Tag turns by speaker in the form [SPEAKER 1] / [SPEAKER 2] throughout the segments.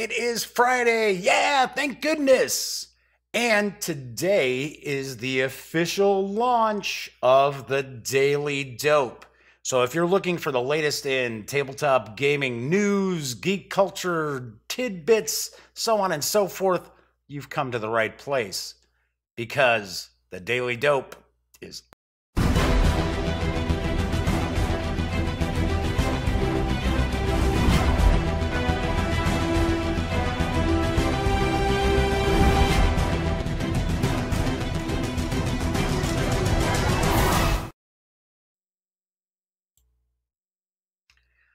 [SPEAKER 1] It is Friday. Yeah, thank goodness. And today is the official launch of the Daily Dope. So if you're looking for the latest in tabletop gaming news, geek culture, tidbits, so on and so forth, you've come to the right place. Because the Daily Dope is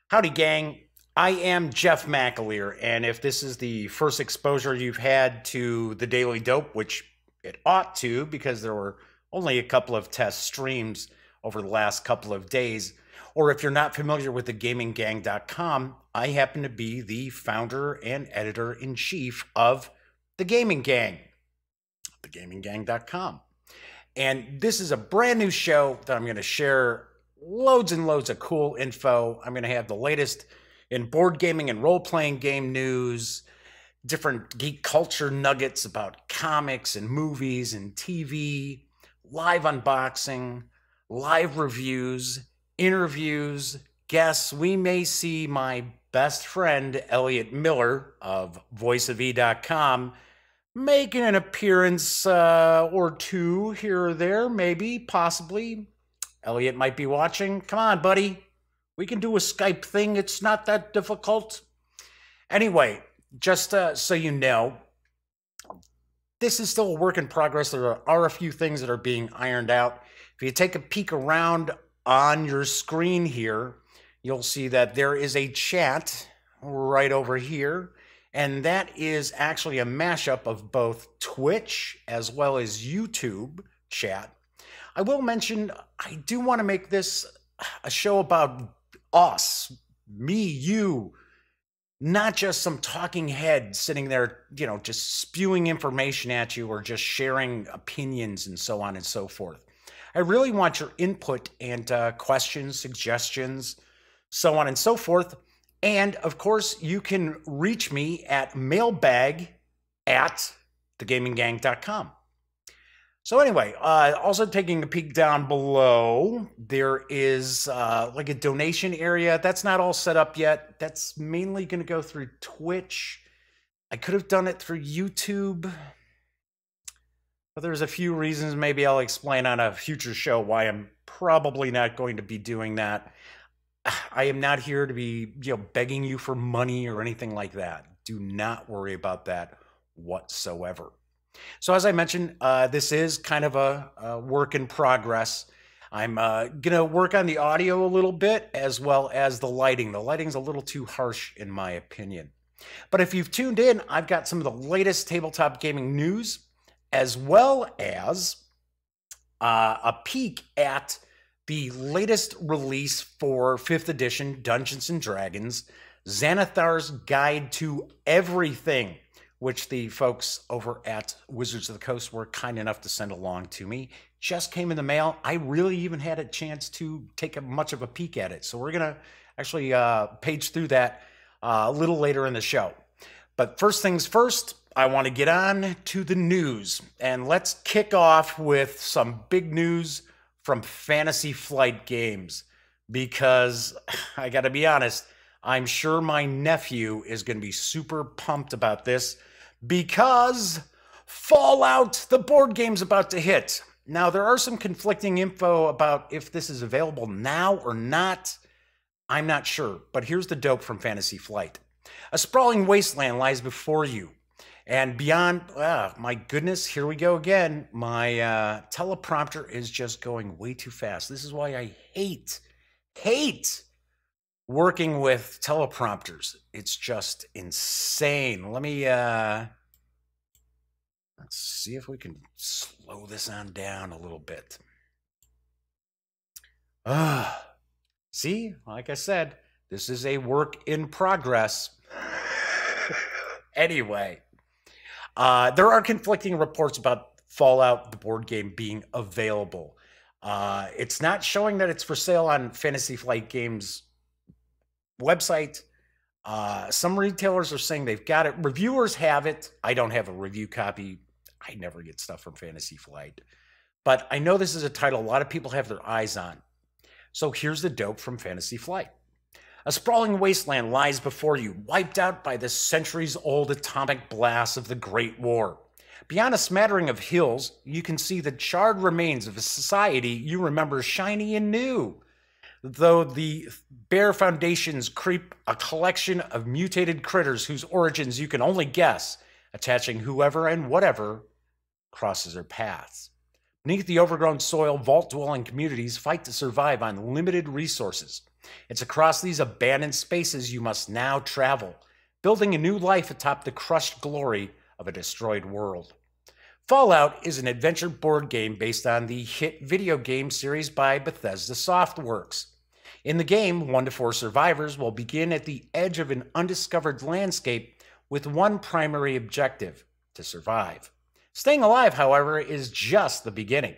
[SPEAKER 1] Howdy, gang. I am Jeff McAleer, and if this is the first exposure you've had to the Daily Dope, which it ought to because there were only a couple of test streams over the last couple of days, or if you're not familiar with thegaminggang.com, I happen to be the founder and editor-in-chief of The Gaming Gang, thegaminggang.com. And this is a brand new show that I'm going to share loads and loads of cool info. I'm going to have the latest in board gaming and role-playing game news, different geek culture nuggets about comics and movies and TV, live unboxing, live reviews, interviews, guests. We may see my best friend, Elliot Miller of voiceofe.com, making an appearance or two here or there, maybe, possibly. Elliot might be watching. Come on, buddy. We can do a Skype thing. It's not that difficult. Anyway, just so you know, this is still a work in progress. There are a few things that are being ironed out. If you take a peek around on your screen here, you'll see that there is a chat right over here. And that is actually a mashup of both Twitch as well as YouTube chat. I will mention, I do want to make this a show about us, me, you, not just some talking head sitting there, you know, just spewing information at you or just sharing opinions and so on and so forth. I really want your input and questions, suggestions, so on and so forth. And of course, you can reach me at mailbag@thegaminggang.com. So anyway, also taking a peek down below, there is like a donation area. That's not all set up yet. That's mainly going to go through Twitch. I could have done it through YouTube, but there's a few reasons. Maybe I'll explain on a future show why I'm probably not going to be doing that. I am not here to be, begging you for money or anything like that. Do not worry about that whatsoever. So as I mentioned, this is kind of a work in progress. I'm going to work on the audio a little bit as well as the lighting. The lighting's a little too harsh in my opinion. But if you've tuned in, I've got some of the latest tabletop gaming news as well as a peek at the latest release for 5th edition Dungeons and Dragons, Xanathar's Guide to Everything, which the folks over at Wizards of the Coast were kind enough to send along to me. Just came in the mail. I really even had a chance to take much of a peek at it. So we're going to actually page through that a little later in the show. But first things first, I want to get on to the news. And let's kick off with some big news from Fantasy Flight Games. Because I got to be honest, I'm sure my nephew is going to be super pumped about this because Fallout, the board game's about to hit. Now, there are some conflicting info about if this is available now or not. I'm not sure, but here's the dope from Fantasy Flight. A sprawling wasteland lies before you. And beyond, my goodness, here we go again. My teleprompter is just going way too fast. This is why I hate working with teleprompters. It's just insane. Let me let's see if we can slow this on down a little bit. See, like I said, this is a work in progress. Anyway, there are conflicting reports about Fallout, the board game, being available. It's not showing that it's for sale on Fantasy Flight Games website. Some retailers are saying they've got it. Reviewers have it. I don't have a review copy. I never get stuff from Fantasy Flight. But I know this is a title a lot of people have their eyes on. So here's the dope from Fantasy Flight. A sprawling wasteland lies before you, wiped out by the centuries-old atomic blasts of the Great War. Beyond a smattering of hills, you can see the charred remains of a society you remember shiny and new. Though the bare foundations creep a collection of mutated critters whose origins you can only guess, attaching whoever and whatever crosses their paths. Beneath the overgrown soil, vault-dwelling communities fight to survive on limited resources. It's across these abandoned spaces you must now travel, building a new life atop the crushed glory of a destroyed world. Fallout is an adventure board game based on the hit video game series by Bethesda Softworks. In the game, 1 to 4 survivors will begin at the edge of an undiscovered landscape with one primary objective: to survive. Staying alive, however, is just the beginning.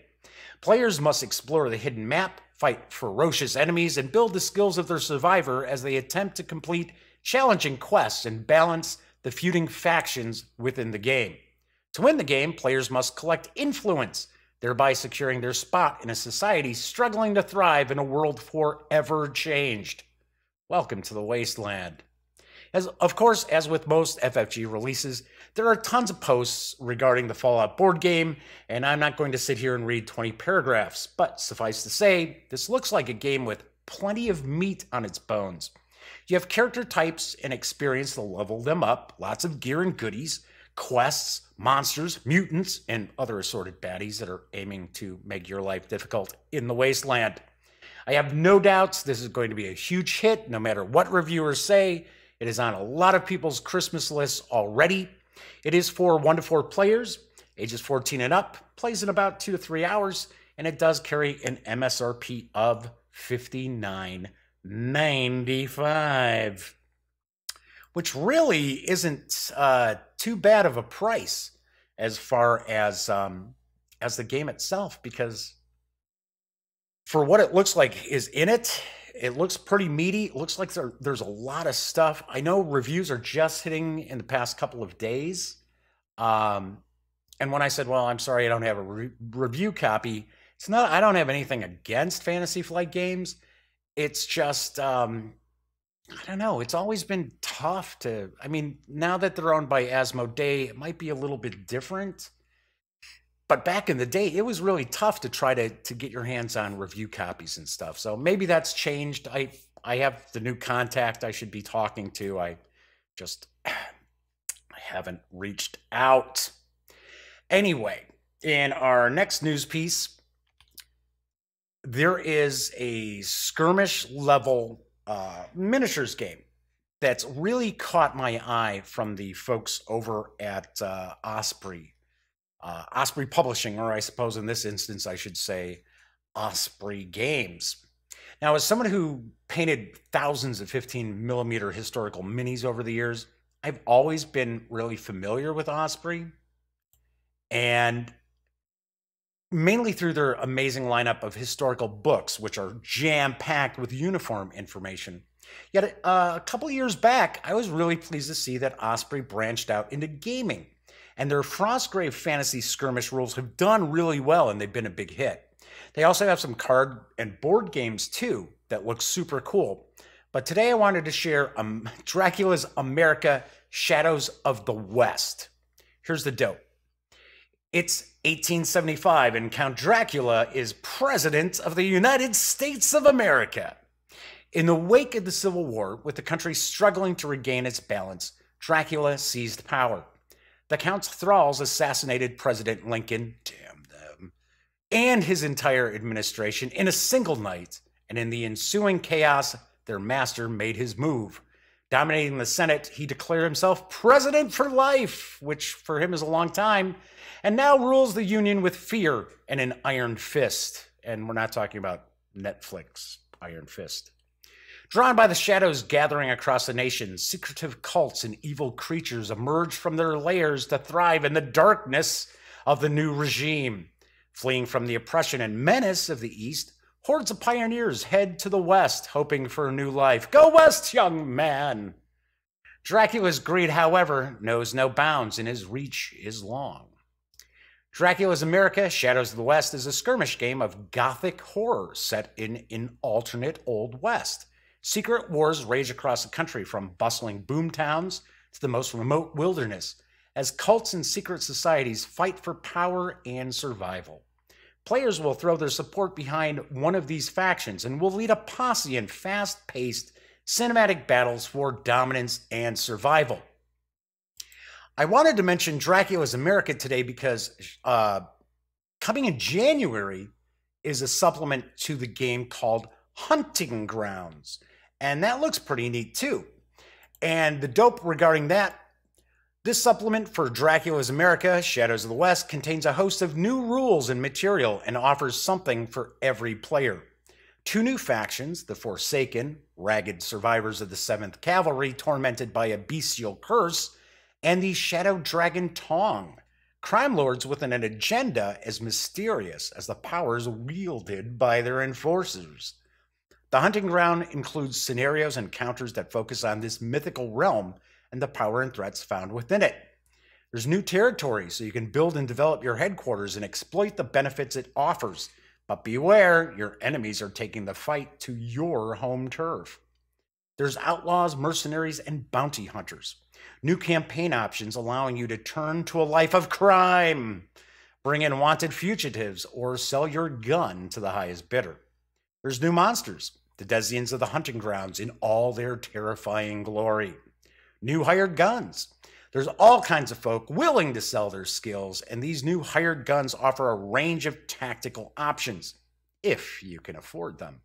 [SPEAKER 1] Players must explore the hidden map, fight ferocious enemies, and build the skills of their survivor as they attempt to complete challenging quests and balance the feuding factions within the game. To win the game, players must collect influence, thereby securing their spot in a society struggling to thrive in a world forever changed. Welcome to the Wasteland. Of course, as with most FFG releases, there are tons of posts regarding the Fallout board game, and I'm not going to sit here and read 20 paragraphs, but suffice to say, this looks like a game with plenty of meat on its bones. You have character types and experience to level them up, lots of gear and goodies, quests, monsters, mutants, and other assorted baddies that are aiming to make your life difficult in the Wasteland. I have no doubts this is going to be a huge hit, no matter what reviewers say. It is on a lot of people's Christmas lists already. It is for 1 to 4 players, ages 14 and up, plays in about 2 to 3 hours, and it does carry an MSRP of $59.95, which really isn't too bad of a price as far as the game itself, because for what it looks like is in it, it looks pretty meaty. It looks like there's a lot of stuff. I know reviews are just hitting in the past couple of days. And when I said, well, I'm sorry, I don't have a review copy, it's not, I don't have anything against Fantasy Flight games. It's just, I don't know. It's always been tough to, I mean, now that they're owned by Asmodee, it might be a little bit different. But back in the day, it was really tough to try to get your hands on review copies and stuff. So maybe that's changed. I have the new contact I should be talking to. I haven't reached out. Anyway, in our next news piece, there is a skirmish level miniatures game that's really caught my eye from the folks over at Osprey Publishing, or I suppose in this instance I should say Osprey Games. Now, as someone who painted thousands of 15mm historical minis over the years, I've always been really familiar with Osprey, and mainly through their amazing lineup of historical books, which are jam-packed with uniform information. Yet a couple of years back, I was really pleased to see that Osprey branched out into gaming, and their Frostgrave Fantasy Skirmish rules have done really well, and they've been a big hit. They also have some card and board games too that look super cool. But today I wanted to share Dracula's America, Shadows of the West. Here's the dope. It's 1875 and Count Dracula is President of the United States of America. In the wake of the Civil War, with the country struggling to regain its balance, Dracula seized power. The Count's thralls assassinated President Lincoln, damn them, and his entire administration in a single night, and in the ensuing chaos, their master made his move. Dominating the Senate, he declared himself president for life, which for him is a long time, and now rules the Union with fear and an iron fist. And we're not talking about Netflix Iron Fist. Drawn by the shadows gathering across the nation, secretive cults and evil creatures emerge from their lairs to thrive in the darkness of the new regime. Fleeing from the oppression and menace of the East, hordes of pioneers head to the West, hoping for a new life. Go West, young man! Dracula's greed, however, knows no bounds, and his reach is long. Dracula's America, Shadows of the West is a skirmish game of gothic horror set in an alternate Old West. Secret wars rage across the country, from bustling boom towns to the most remote wilderness, as cults and secret societies fight for power and survival. Players will throw their support behind one of these factions and will lead a posse in fast-paced cinematic battles for dominance and survival. I wanted to mention Dracula's America today because coming in January is a supplement to the game called Hunting Grounds, and that looks pretty neat too. And the dope regarding that, this supplement for Dracula's America, Shadows of the West, contains a host of new rules and material and offers something for every player. 2 new factions, the Forsaken, ragged survivors of the 7th Cavalry tormented by a bestial curse, and the Shadow Dragon Tong, crime lords with an agenda as mysterious as the powers wielded by their enforcers. The Hunting Ground includes scenarios and counters that focus on this mythical realm and the power and threats found within it. There's new territory, so you can build and develop your headquarters and exploit the benefits it offers. But beware, your enemies are taking the fight to your home turf. There's outlaws, mercenaries, and bounty hunters. New campaign options allowing you to turn to a life of crime, bring in wanted fugitives, or sell your gun to the highest bidder. There's new monsters, the Desians of the Hunting Grounds in all their terrifying glory. New hired guns. There's all kinds of folk willing to sell their skills, and these new hired guns offer a range of tactical options, if you can afford them.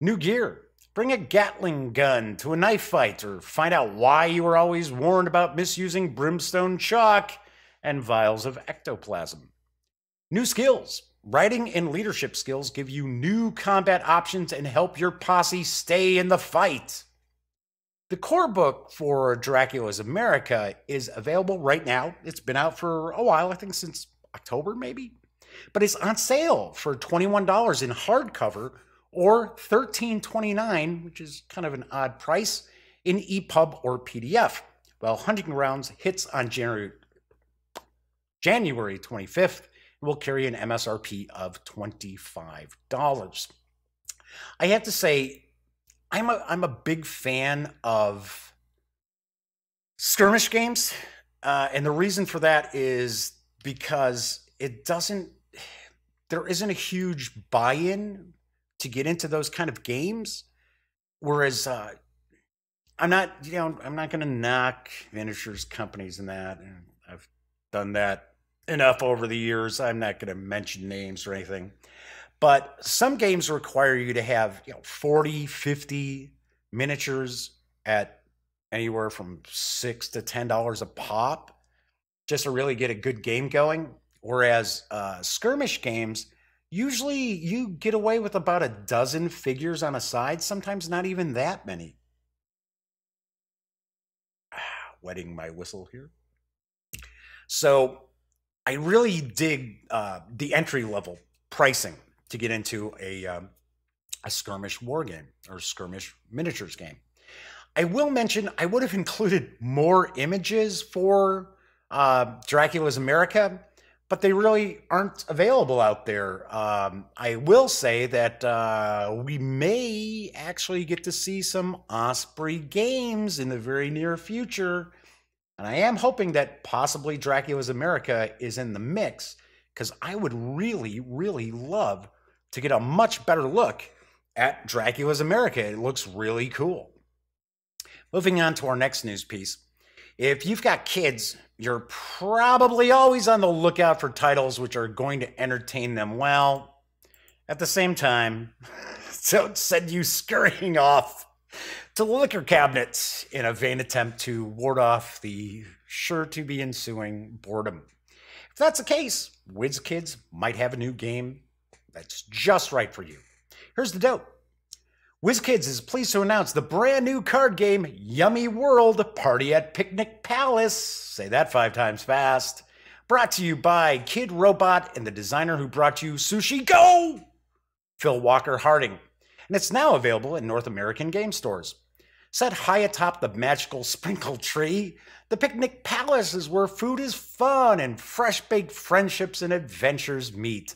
[SPEAKER 1] New gear. Bring a Gatling gun to a knife fight, or find out why you were always warned about misusing brimstone chalk and vials of ectoplasm. New skills. Writing and leadership skills give you new combat options and help your posse stay in the fight. The core book for Dracula's America is available right now. It's been out for a while, I think since October maybe. But it's on sale for $21 in hardcover or $13.29, which is kind of an odd price, in EPUB or PDF. Well, Hunting Grounds hits on January 25th and will carry an MSRP of $25. I have to say, I'm a big fan of skirmish games, and the reason for that is because there isn't a huge buy-in to get into those kind of games. Whereas I'm not going to knock miniatures companies and that. I've done that enough over the years. I'm not going to mention names or anything. But some games require you to have 40, 50 miniatures at anywhere from $6 to $10 a pop just to really get a good game going. Whereas skirmish games, usually you get away with about a dozen figures on a side, sometimes not even that many. Wetting my whistle here. So I really dig the entry level pricing to get into a skirmish war game or skirmish miniatures game. I will mention I would have included more images for Dracula's America, but they really aren't available out there. I will say that we may actually get to see some Osprey Games in the very near future, and I am hoping that possibly Dracula's America is in the mix, because I would really, really love to get a much better look at Dracula's America. It looks really cool. Moving on to our next news piece. If you've got kids, you're probably always on the lookout for titles which are going to entertain them well. At the same time, don't send you scurrying off to the liquor cabinets in a vain attempt to ward off the sure-to-be ensuing boredom. If that's the case, WizKids might have a new game that's just right for you. Here's the dope. WizKids is pleased to announce the brand new card game Yummy World Party at Picnic Palace. Say that 5 times fast. Brought to you by Kid Robot and the designer who brought you Sushi Go, Phil Walker Harding. And it's now available in North American game stores. Set high atop the magical sprinkle tree, the picnic palace is where food is fun and fresh-baked friendships and adventures meet.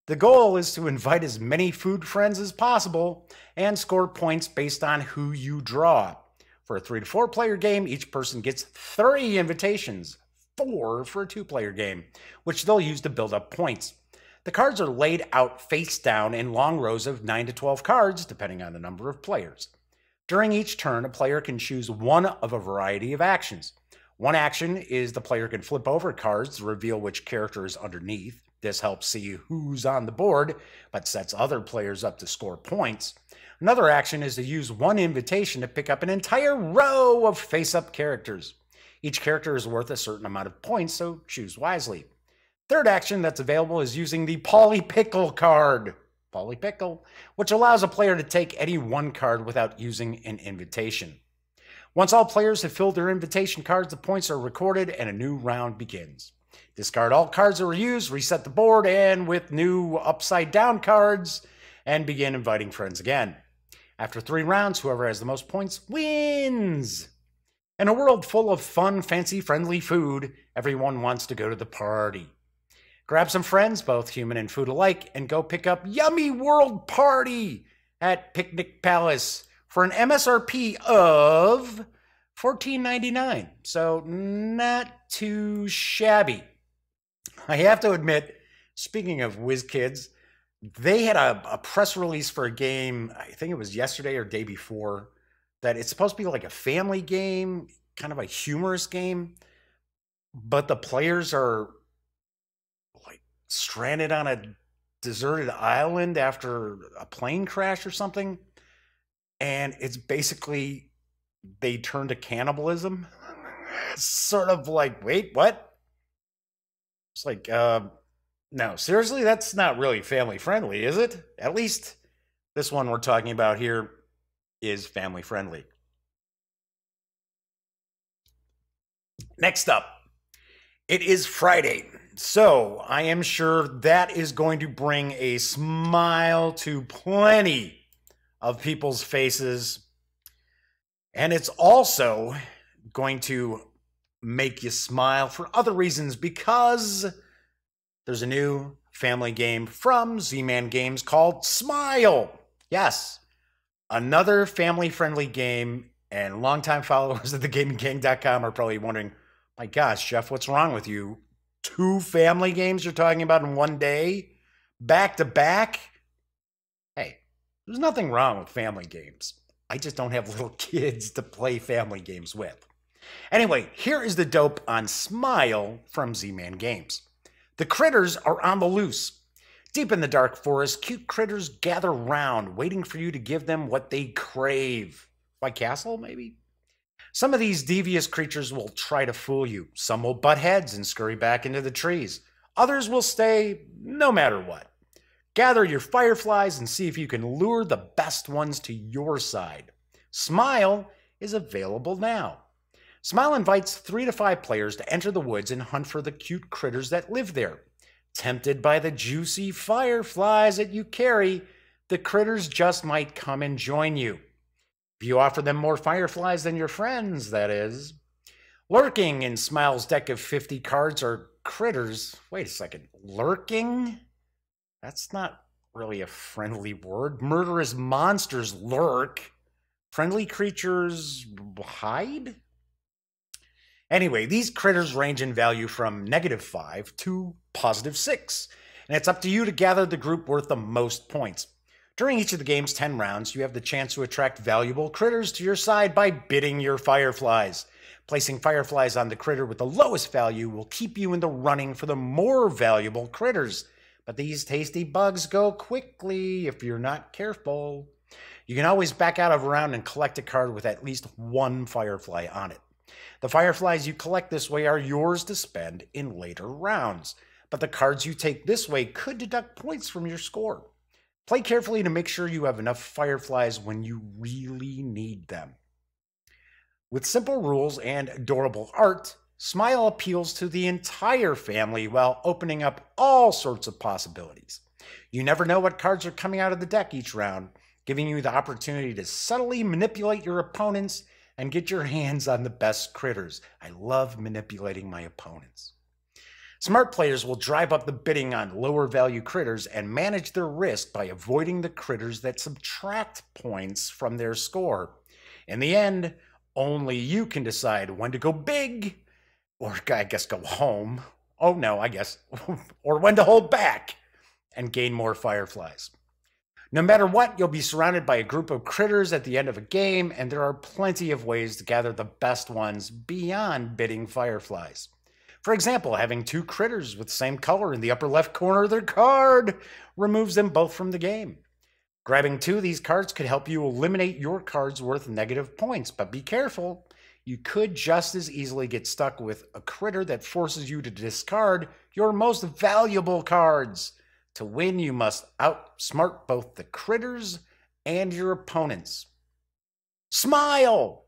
[SPEAKER 1] The goal is to invite as many food friends as possible and score points based on who you draw. For a 3 to 4 player game, each person gets 30 invitations, 4 for a 2-player game, which they'll use to build up points. The cards are laid out face down in long rows of 9 to 12 cards, depending on the number of players. During each turn, a player can choose one of a variety of actions. One action is the player can flip over cards to reveal which character is underneath. This helps see who's on the board, but sets other players up to score points. Another action is to use one invitation to pick up an entire row of face-up characters. Each character is worth a certain amount of points, so choose wisely. Third action that's available is using the Polly Pickle card, Polly Pickle, which allows a player to take any one card without using an invitation. Once all players have filled their invitation cards, the points are recorded and a new round begins. Discard all cards that were used, reset the board, and with new upside-down cards, and begin inviting friends again. After 3 rounds, whoever has the most points wins. In a world full of fun, fancy, friendly food, everyone wants to go to the party. Grab some friends, both human and food alike, and go pick up Yummy World Party at Picnic Palace for an MSRP of $14.99. So not too shabby. I have to admit, speaking of WizKids, they had a press release for a game, I think it was yesterday or day before, that it's supposed to be like a family game, kind of a humorous game, but the players are like stranded on a deserted island after a plane crash or something. And it's basically, they turn to cannibalism. Sort of like, wait, what? It's like, no, seriously, that's not really family friendly, is it? At least this one we're talking about here is family friendly. Next up, it is Friday. So I am sure that is going to bring a smile to plenty of people's faces. And it's also going to make you smile for other reasons, because there's a new family game from Z-Man Games called Smile. Yes, another family-friendly game, and longtime followers of thegaminggang.com are probably wondering, my gosh, Jeff, what's wrong with you? 2 family games you're talking about in one day? Back to back? Hey, there's nothing wrong with family games. I just don't have little kids to play family games with. Anyway, here is the dope on Smile from Z-Man Games. The critters are on the loose. Deep in the dark forest, cute critters gather round, waiting for you to give them what they crave. White Castle, maybe? Some of these devious creatures will try to fool you. Some will butt heads and scurry back into the trees. Others will stay no matter what. Gather your fireflies and see if you can lure the best ones to your side. Smile is available now. Smile invites 3 to 5 players to enter the woods and hunt for the cute critters that live there. Tempted by the juicy fireflies that you carry, the critters just might come and join you. If you offer them more fireflies than your friends, that is. Lurking in Smile's deck of 50 cards are critters. Wait a second. Lurking? That's not really a friendly word. Murderous monsters lurk. Friendly creatures hide? Anyway, these critters range in value from -5 to +6, and it's up to you to gather the group worth the most points. During each of the game's 10 rounds, you have the chance to attract valuable critters to your side by bidding your fireflies. Placing fireflies on the critter with the lowest value will keep you in the running for the more valuable critters, but these tasty bugs go quickly if you're not careful. You can always back out of a round and collect a card with at least 1 firefly on it. The fireflies you collect this way are yours to spend in later rounds, but the cards you take this way could deduct points from your score. Play carefully to make sure you have enough fireflies when you really need them. With simple rules and adorable art, Smile appeals to the entire family while opening up all sorts of possibilities. You never know what cards are coming out of the deck each round, giving you the opportunity to subtly manipulate your opponents and get your hands on the best critters. I love manipulating my opponents. Smart players will drive up the bidding on lower value critters and manage their risk by avoiding the critters that subtract points from their score. In the end, only you can decide when to go big, or I guess go home. Oh no, I guess, or when to hold back and gain more fireflies. No matter what, you'll be surrounded by a group of critters at the end of a game, and there are plenty of ways to gather the best ones beyond bidding fireflies. For example, having 2 critters with the same color in the upper left corner of their card removes them both from the game. Grabbing 2 of these cards could help you eliminate your cards worth negative points, but be careful. You could just as easily get stuck with a critter that forces you to discard your most valuable cards. To win, you must outsmart both the critters and your opponents. Smile!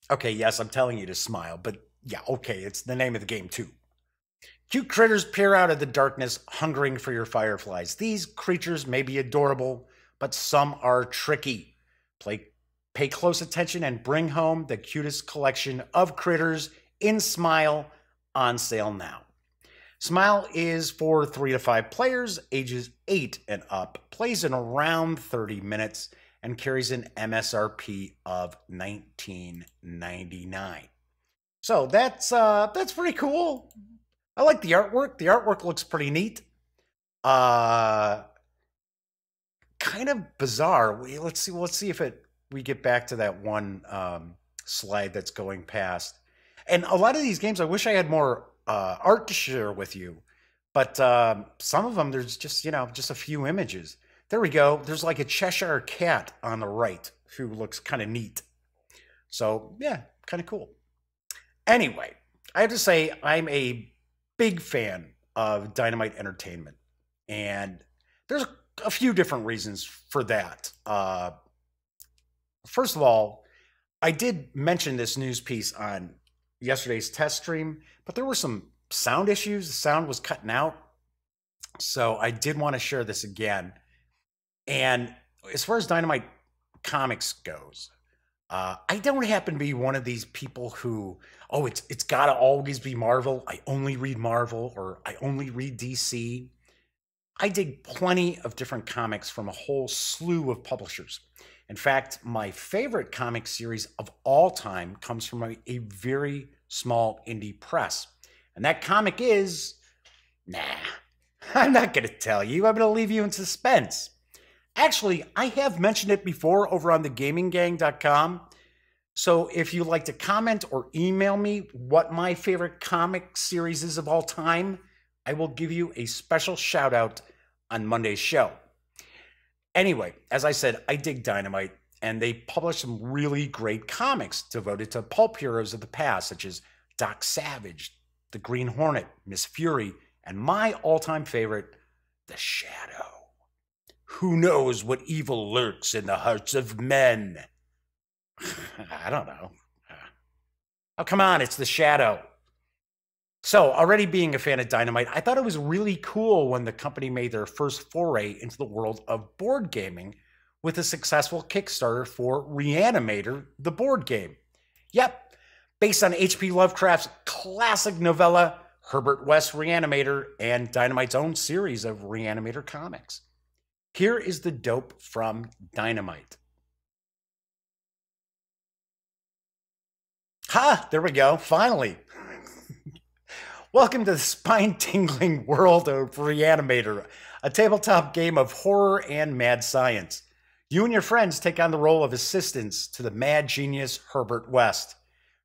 [SPEAKER 1] Okay, yes, I'm telling you to smile, but yeah, okay, it's the name of the game too. Cute critters peer out of the darkness, hungering for your fireflies. These creatures may be adorable, but some are tricky. Pay close attention and bring home the cutest collection of critters in Smile, on sale now. Smile is for 3 to 5 players, ages 8 and up, plays in around 30 minutes, and carries an MSRP of $19.99. So that's pretty cool. I like the artwork. The artwork looks pretty neat. Kind of bizarre. Let's see if we get back to that one slide that's going past. And a lot of these games, I wish I had more art to share with you, but some of them there's just just a few images. There we go. There's like a Cheshire cat on the right who looks kind of neat. So yeah, kind of cool. Anyway, I have to say I'm a big fan of Dynamite Entertainment, and there's a few different reasons for that. First of all, I did mention this news piece on yesterday's test stream, but there were some sound issues. The sound was cutting out. So I did want to share this again. And as far as Dynamite Comics goes, I don't happen to be one of these people who, oh, it's got to always be Marvel. I only read Marvel, or I only read DC. I dig plenty of different comics from a whole slew of publishers. In fact, my favorite comic series of all time comes from a very small indie press. And that comic is, I'm not going to tell you. I'm going to leave you in suspense. Actually, I have mentioned it before over on thegaminggang.com. So if you'd like to comment or email me what my favorite comic series is of all time, I will give you a special shout out on Monday's show. Anyway, as I said, I dig Dynamite, and they publish some really great comics devoted to pulp heroes of the past, such as Doc Savage, the Green Hornet, Miss Fury, and my all-time favorite, The Shadow. Who knows what evil lurks in the hearts of men? I don't know. Oh, come on, it's The Shadow. So, already being a fan of Dynamite, I thought it was really cool when the company made their first foray into the world of board gaming with a successful Kickstarter for Reanimator, the board game. Yep, based on H.P. Lovecraft's classic novella, Herbert West's Reanimator, and Dynamite's own series of Reanimator comics. Here is the dope from Dynamite. Ha! There we go, finally. Welcome to the spine-tingling world of Reanimator, a tabletop game of horror and mad science. You and your friends take on the role of assistants to the mad genius Herbert West.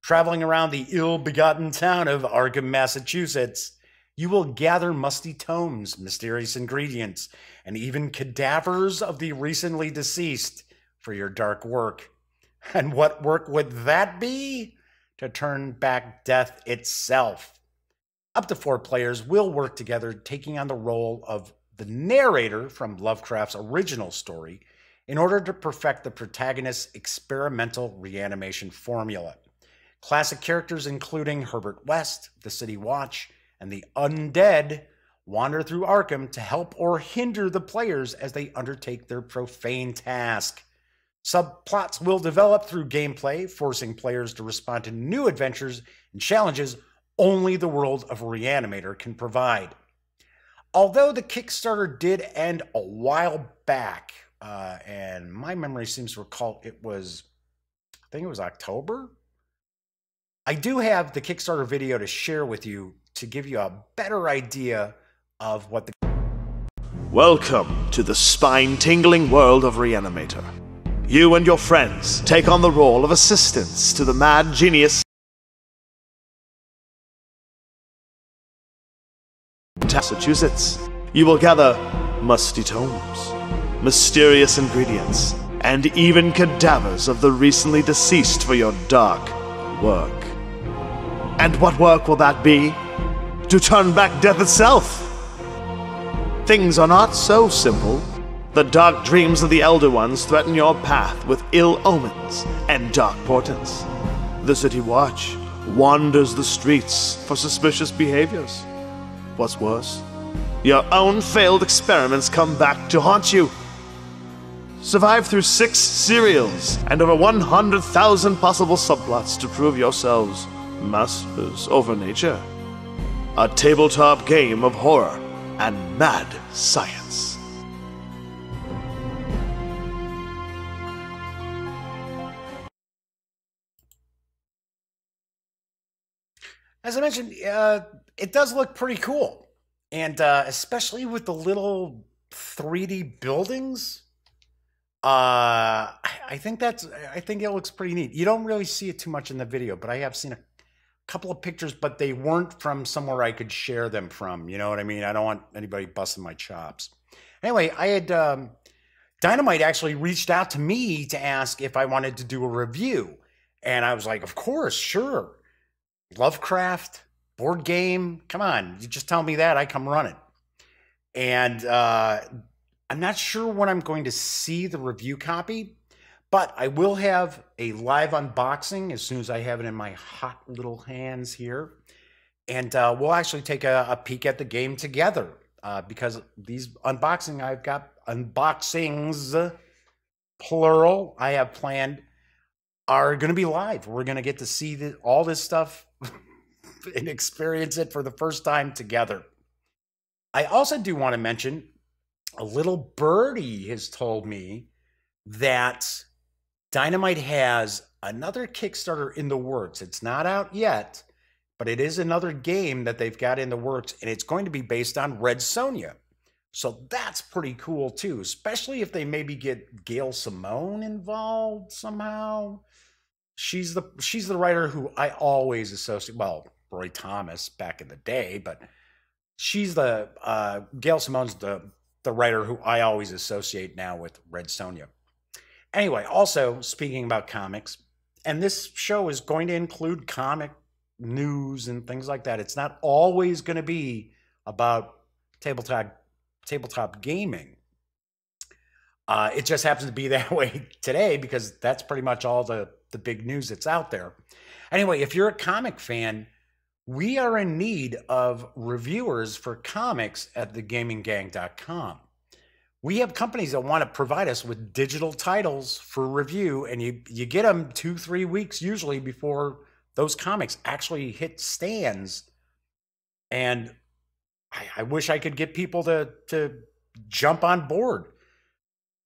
[SPEAKER 1] Traveling around the ill-begotten town of Arkham, Massachusetts, you will gather musty tomes, mysterious ingredients, and even cadavers of the recently deceased for your dark work. And what work would that be? To turn back death itself. Up to 4 players will work together, taking on the role of the narrator from Lovecraft's original story in order to perfect the protagonist's experimental reanimation formula. Classic characters including Herbert West, the City Watch, and the undead wander through Arkham to help or hinder the players as they undertake their profane task. Subplots will develop through gameplay, forcing players to respond to new adventures and challenges only the world of Reanimator can provide. Although the Kickstarter did end a while back, and my memory seems to recall I think it was October, I do have the Kickstarter video to share with you to give you a better idea of what the...
[SPEAKER 2] Welcome to the spine-tingling world of Reanimator. You and your friends take on the role of assistants to the mad genius Massachusetts. You will gather musty tomes, mysterious ingredients, and even cadavers of the recently deceased for your dark work. And what work will that be? To turn back death itself! Things are not so simple. The dark dreams of the Elder Ones threaten your path with ill omens and dark portents. The City Watch wanders the streets for suspicious behaviors. What's worse, your own failed experiments come back to haunt you. Survive through 6 serials and over 100,000 possible subplots to prove yourselves masters over nature. A tabletop game of horror and mad science.
[SPEAKER 1] As I mentioned, it does look pretty cool. And especially with the little 3D buildings, I think it looks pretty neat. You don't really see it too much in the video, but I have seen a couple of pictures, but they weren't from somewhere I could share them from. You know what I mean? I don't want anybody busting my chops. Anyway, I had Dynamite actually reached out to me to ask if I wanted to do a review. And I was like, of course, sure. Lovecraft, board game, come on. You just tell me that, I come running. And I'm not sure when I'm going to see the review copy, but I will have a live unboxing as soon as I have it in my hot little hands here. And we'll actually take a peek at the game together because these I've got unboxings, plural, I have planned, are going to be live. We're going to get to see all this stuff and experience it for the first time together. I also do want to mention, a little birdie has told me that Dynamite has another Kickstarter in the works. It's not out yet, but it is another game that they've got in the works, and it's going to be based on Red Sonja. So that's pretty cool too, especially if they maybe get Gail Simone involved somehow. She's the writer who I always associate, well, Roy Thomas back in the day, but she's the Gail Simone's the writer who I always associate now with Red Sonja. Anyway, also speaking about comics, and this show is going to include comic news and things like that. It's not always going to be about tabletop gaming. It just happens to be that way today because that's pretty much all the big news that's out there. Anyway, if you're a comic fan, we are in need of reviewers for comics at thegaminggang.com. We have companies that want to provide us with digital titles for review, and you get them 2-3 weeks usually before those comics actually hit stands. And I wish I could get people to jump on board.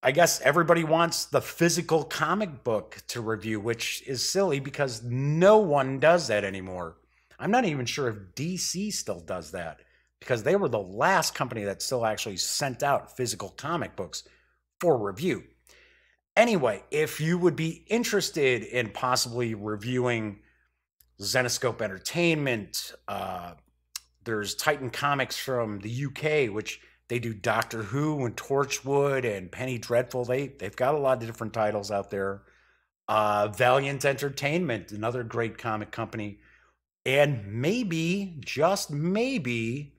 [SPEAKER 1] I guess everybody wants the physical comic book to review, which is silly because no one does that anymore. I'm not even sure if DC still does that because they were the last company that still actually sent out physical comic books for review. Anyway, if you would be interested in possibly reviewing Zenescope Entertainment, there's Titan Comics from the UK, which they do Doctor Who and Torchwood and Penny Dreadful. They've got a lot of different titles out there. Valiant Entertainment, another great comic company. And maybe, just maybe,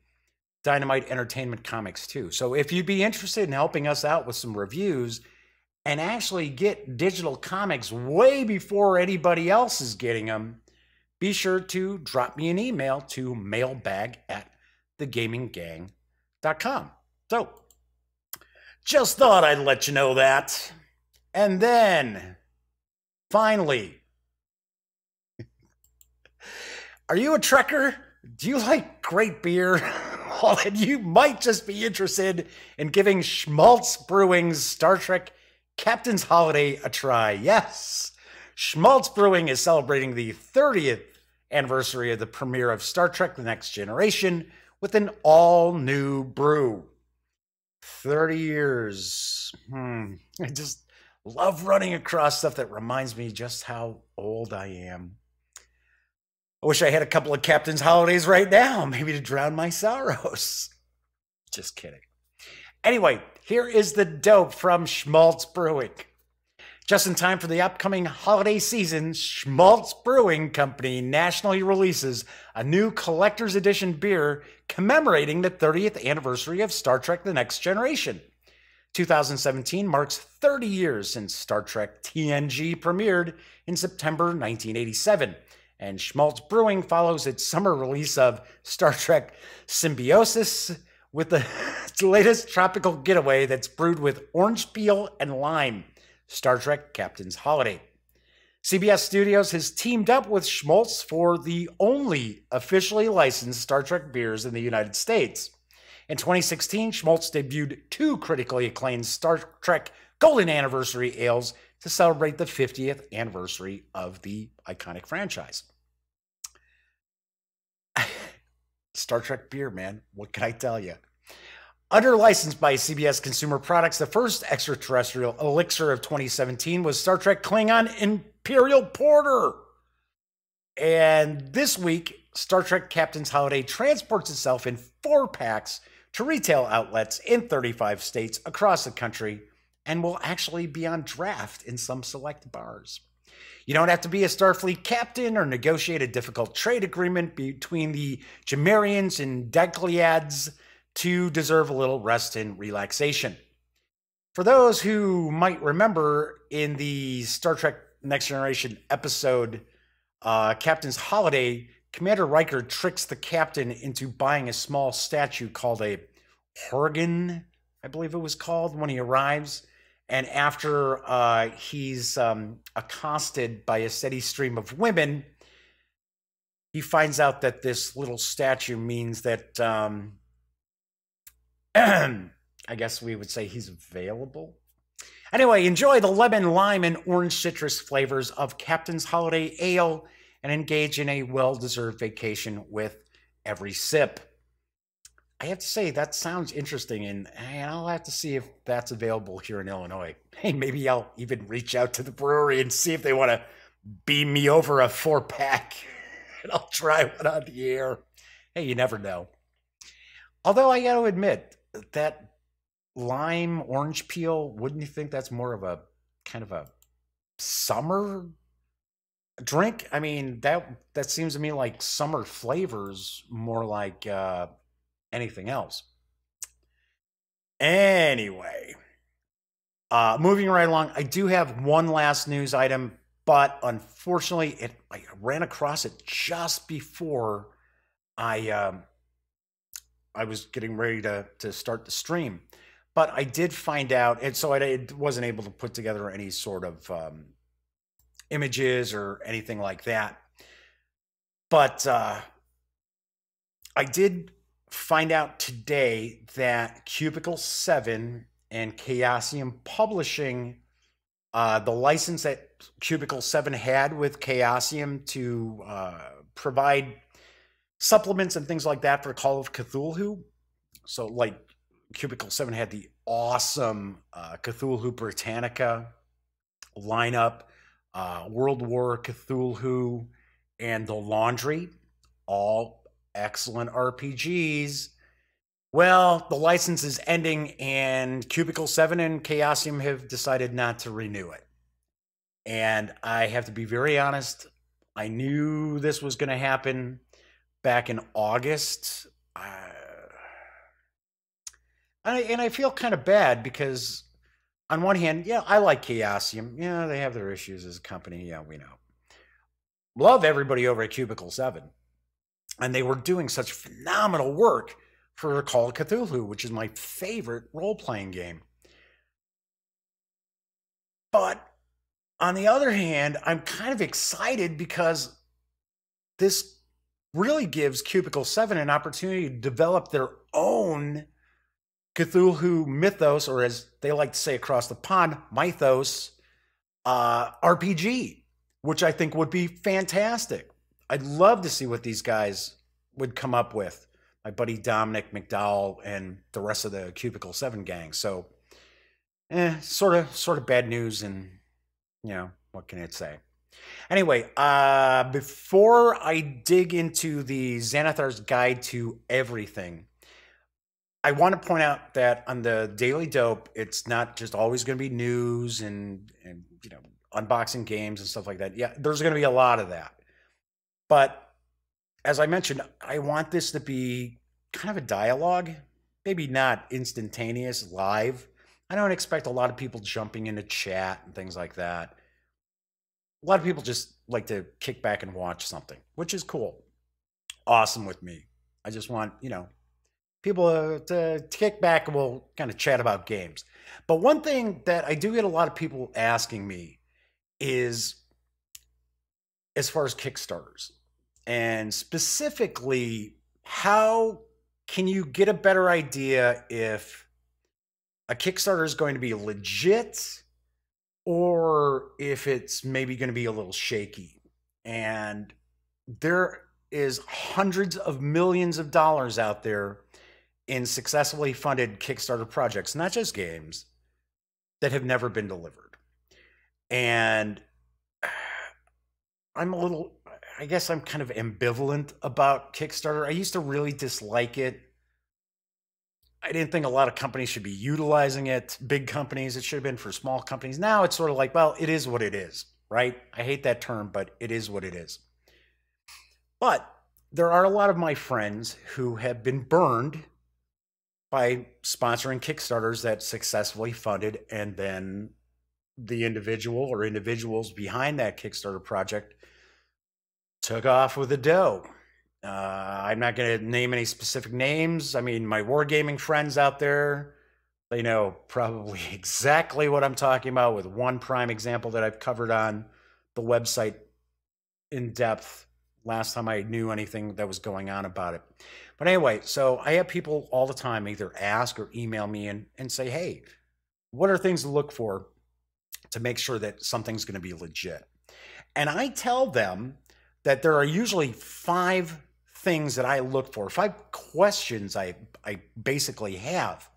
[SPEAKER 1] Dynamite Entertainment Comics too. So if you'd be interested in helping us out with some reviews and actually get digital comics way before anybody else is getting them, be sure to drop me an email to mailbag@thegaminggang.com. freshest.com. So, just thought I'd let you know that. And then, finally, are you a Trekker? Do you like great beer? Well, then you might just be interested in giving Shmaltz Brewing's Star Trek Captain's Holiday a try. Yes, Shmaltz Brewing is celebrating the 30th anniversary of the premiere of Star Trek The Next Generation with an all-new brew. 30 years. I just love running across stuff that reminds me just how old I am. I wish I had a couple of Captain's Holidays right now, maybe to drown my sorrows. Just kidding. Anyway, here is the dope from Shmaltz Brewing. Just in time for the upcoming holiday season, Shmaltz Brewing Company nationally releases a new collector's edition beer commemorating the 30th anniversary of Star Trek The Next Generation. 2017 marks 30 years since Star Trek TNG premiered in September 1987, and Shmaltz Brewing follows its summer release of Star Trek Symbiosis with the latest tropical getaway that's brewed with orange peel and lime, Star Trek Captain's Holiday. CBS Studios has teamed up with Shmaltz for the only officially licensed Star Trek beers in the United States. In 2016, Shmaltz debuted 2 critically acclaimed Star Trek Golden Anniversary ales to celebrate the 50th anniversary of the iconic franchise. Star Trek beer, man. What can I tell you? Under license by CBS Consumer Products, the first extraterrestrial elixir of 2017 was Star Trek Klingon Imperial Porter. And this week, Star Trek Captain's Holiday transports itself in 4-packs to retail outlets in 35 states across the country and will actually be on draft in some select bars. You don't have to be a Starfleet captain or negotiate a difficult trade agreement between the Gemarians and Decliads to deserve a little rest and relaxation. For those who might remember, in the Star Trek Next Generation episode, Captain's Holiday, Commander Riker tricks the captain into buying a small statue called a Horgan, I believe it was called, when he arrives. And after he's accosted by a steady stream of women, he finds out that this little statue means that, I guess we would say he's available. Anyway, enjoy the lemon, lime, and orange citrus flavors of Captain's Holiday Ale and engage in a well-deserved vacation with every sip. I have to say, that sounds interesting, and I'll have to see if that's available here in Illinois. Hey, maybe I'll even reach out to the brewery and see if they want to beam me over a 4-pack, and I'll try one on the air. Hey, you never know. Although I got to admit, that lime orange peel, wouldn't you think that's more of a kind of a summer drink? I mean, that seems to me like summer flavors more like anything else. Anyway, moving right along, I do have one last news item, but unfortunately, I ran across it just before I was getting ready to start the stream. But I did find out, and so I wasn't able to put together any sort of images or anything like that. But I did find out today that Cubicle 7 and Chaosium Publishing, the license that Cubicle 7 had with Chaosium to provide supplements and things like that for Call of Cthulhu. So like Cubicle 7 had the awesome Cthulhu Britannica lineup, World War Cthulhu, and The Laundry, all excellent RPGs. Well, the license is ending, and Cubicle 7 and Chaosium have decided not to renew it. And I have to be very honest, I knew this was going to happen back in August. And I feel kind of bad because on one hand, yeah, I like Chaosium. Yeah, they have their issues as a company. Yeah, we know. Love everybody over at Cubicle 7. And they were doing such phenomenal work for Call of Cthulhu, which is my favorite role-playing game. But on the other hand, I'm kind of excited because this really gives Cubicle 7 an opportunity to develop their own Cthulhu mythos, or as they like to say across the pond, mythos RPG, which I think would be fantastic. I'd love to see what these guys would come up with. My buddy Dominic McDowell and the rest of the Cubicle 7 gang. So, sort of bad news, and you know, what can it say? Anyway, before I dig into the Xanathar's Guide to Everything, I want to point out that on the Daily Dope, it's not just always going to be news and you know, unboxing games and stuff like that. Yeah, there's going to be a lot of that. But as I mentioned, I want this to be kind of a dialogue, maybe not instantaneous, live. I don't expect a lot of people jumping into chat and things like that. A lot of people just like to kick back and watch something, which is cool. Awesome with me. I just want, you know, people to kick back and we'll kind of chat about games. But one thing that I do get a lot of people asking me is as far as Kickstarters, and specifically, how can you get a better idea if a Kickstarter is going to be legit or if it's maybe going to be a little shaky? And there is hundreds of millions of dollars out there in successfully funded Kickstarter projects, not just games, that have never been delivered. And I guess I'm kind of ambivalent about Kickstarter. I used to really dislike it. I didn't think a lot of companies should be utilizing it. Big companies, it should have been for small companies. Now it's sort of like, well, it is what it is, right? I hate that term, but it is what it is. But there are a lot of my friends who have been burned by sponsoring Kickstarters that successfully funded, and then the individual or individuals behind that Kickstarter project took off with the dough. I'm not going to name any specific names. I mean, my wargaming friends out there, they know probably exactly what I'm talking about, with one prime example that I've covered on the website in depth last time I knew anything that was going on about it. But anyway, so I have people all the time either ask or email me and say, hey, what are things to look for to make sure that something's going to be legit? And I tell them that there are usually 5 things that I look for, 5 questions I basically have.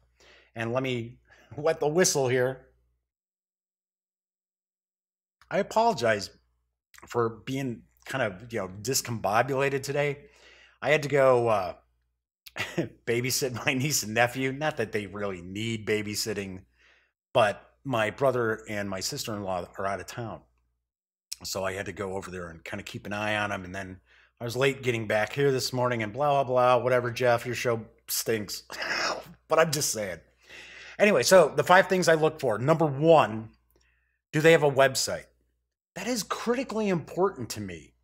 [SPEAKER 1] And let me wet the whistle here. I apologize for being kind of, you know, discombobulated today. I had to go babysit my niece and nephew. Not that they really need babysitting, but my brother and my sister-in-law are out of town. So I had to go over there and kind of keep an eye on them. And then I was late getting back here this morning and blah, blah, blah, whatever, Jeff, your show stinks. But I'm just saying. Anyway, so the 5 things I look for. Number 1, do they have a website? That is critically important to me.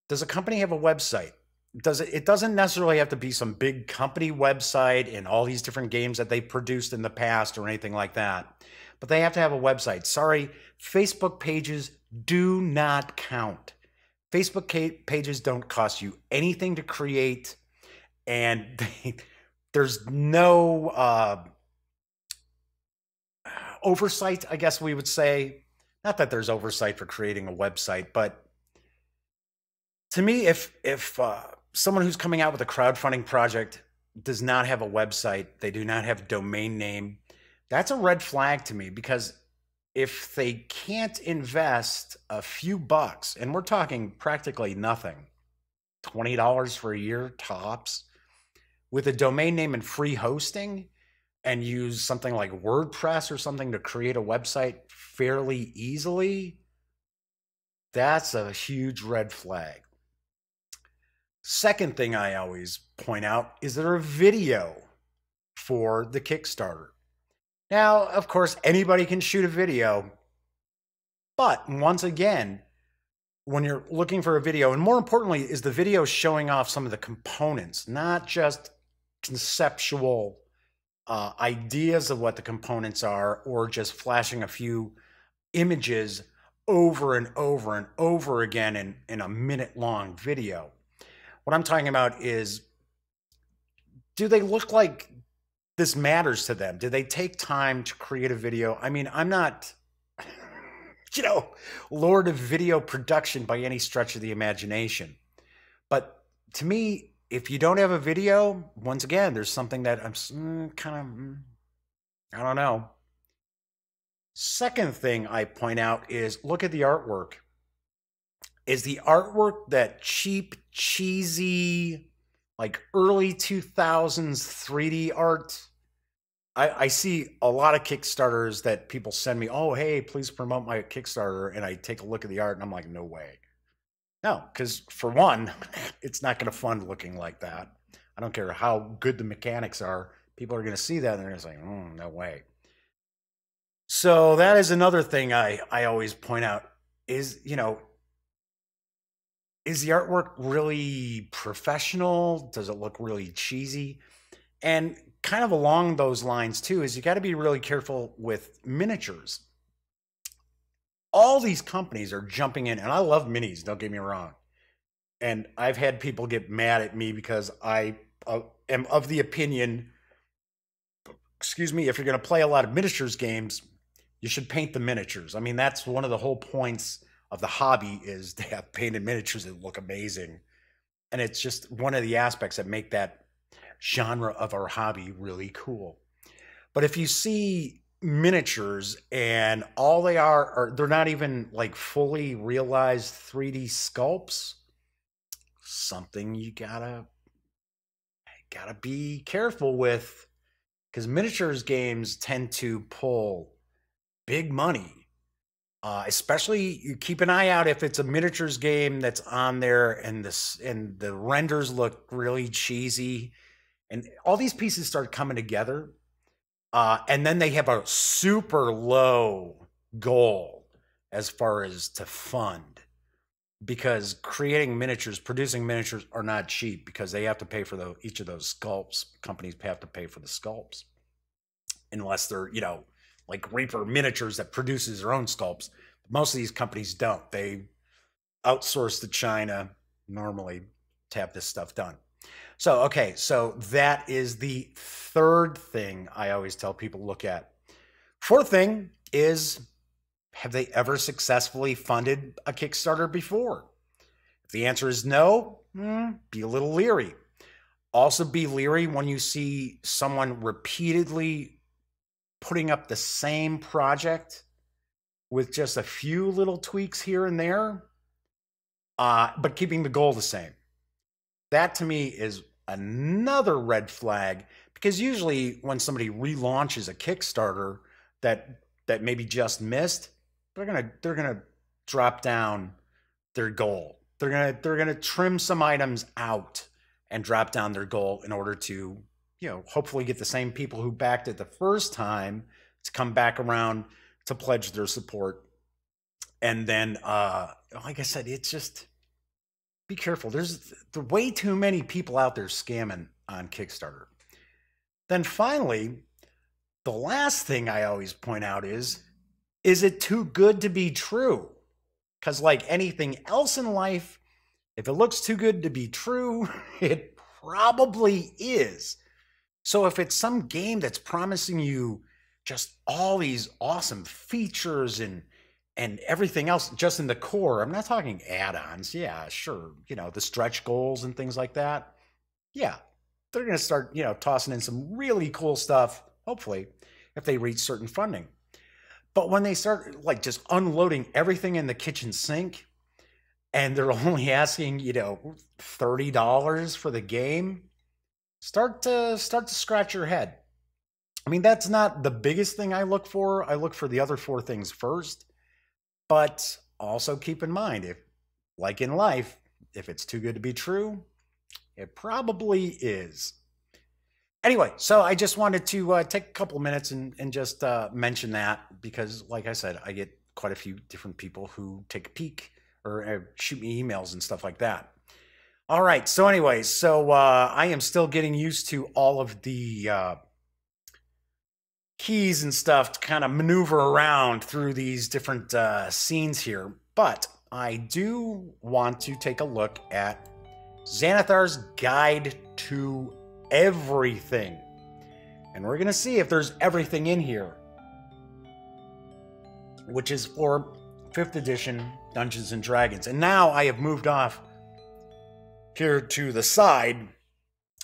[SPEAKER 1] Does a company have a website? It doesn't necessarily have to be some big company website and all these different games that they produced in the past or anything like that. But they have to have a website. Sorry, Facebook pages do not count. Facebook pages don't cost you anything to create, and there's no oversight, I guess we would say. Not that there's oversight for creating a website, but to me, if someone who's coming out with a crowdfunding project does not have a website, they do not have a domain name, that's a red flag to me, because if they can't invest a few bucks, and we're talking practically nothing, $20 for a year tops, with a domain name and free hosting, and use something like WordPress or something to create a website fairly easily, that's a huge red flag. Second thing I always point out, is there a video for the Kickstarter? Now, of course, anybody can shoot a video, but once again, when you're looking for a video, and more importantly, is the video showing off some of the components, not just conceptual ideas of what the components are, or just flashing a few images over and over and over again in a minute-long video. What I'm talking about is, do they look like this matters to them? Do they take time to create a video? I mean, I'm not, Lord of video production by any stretch of the imagination. But to me, if you don't have a video, once again, there's something that I'm I don't know. Second thing I point out is, look at the artwork. Is the artwork that cheap, cheesy, like early 2000s 3D art? I see a lot of Kickstarters that people send me, oh, hey, please promote my Kickstarter. And I take a look at the art and I'm like, no way. No, because for one, it's not going to fund looking like that. I don't care how good the mechanics are. People are going to see that and they're going to say, no way. So that is another thing I always point out is, is the artwork really professional? Does it look really cheesy? And kind of along those lines too, is you got to be really careful with miniatures. All these companies are jumping in, and I love minis, don't get me wrong. And I've had people get mad at me because I am of the opinion, if you're going to play a lot of miniatures games, you should paint the miniatures. I mean, that's one of the whole points of the hobby, is to have painted miniatures that look amazing. And it's just one of the aspects that make that genre of our hobby really cool. But if you see miniatures and all they are they're not even like fully realized 3D sculpts, something you gotta be careful with, because miniatures games tend to pull big money. Especially, you keep an eye out if it's a miniatures game that's on there and the renders look really cheesy, and all these pieces start coming together, and then they have a super low goal as far as to fund, because producing miniatures are not cheap, because they have to pay for each of those sculpts. Companies have to pay for the sculpts, unless they're, like Reaper Miniatures that produces their own sculpts. Most of these companies don't. They outsource to China normally to have this stuff done. So, okay, so that is the third thing I always tell people to look at. Fourth thing is, have they ever successfully funded a Kickstarter before? If the answer is no, be a little leery. Also be leery when you see someone repeatedly putting up the same project with just a few little tweaks here and there, but keeping the goal the same. That to me is another red flag, because usually when somebody relaunches a Kickstarter that maybe just missed, they're gonna drop down their goal. They're gonna trim some items out and drop down their goal in order to, hopefully get the same people who backed it the first time to come back around to pledge their support. And then, like I said, it's just, be careful. There's way too many people out there scamming on Kickstarter. Then finally, the last thing I always point out is it too good to be true? Because like anything else in life, if it looks too good to be true, it probably is. So if it's some game that's promising you just all these awesome features and everything else just in the core, I'm not talking add-ons. Yeah, sure. The stretch goals and things like that. Yeah, they're going to start, tossing in some really cool stuff, hopefully, if they reach certain funding. But when they start like just unloading everything in the kitchen sink, and they're only asking, $30 for the game, start to scratch your head. I mean, that's not the biggest thing I look for. I look for the other four things first. But also keep in mind, if, like in life, if it's too good to be true, it probably is. Anyway, so I just wanted to take a couple minutes and just mention that, because, like I said, I get quite a few different people who take a peek or shoot me emails and stuff like that. All right. So anyway, I am still getting used to all of the keys and stuff to kind of maneuver around through these different scenes here. But I do want to take a look at Xanathar's Guide to Everything. And we're going to see if there's everything in here, which is for 5th edition Dungeons and Dragons. And now I have moved off here to the side,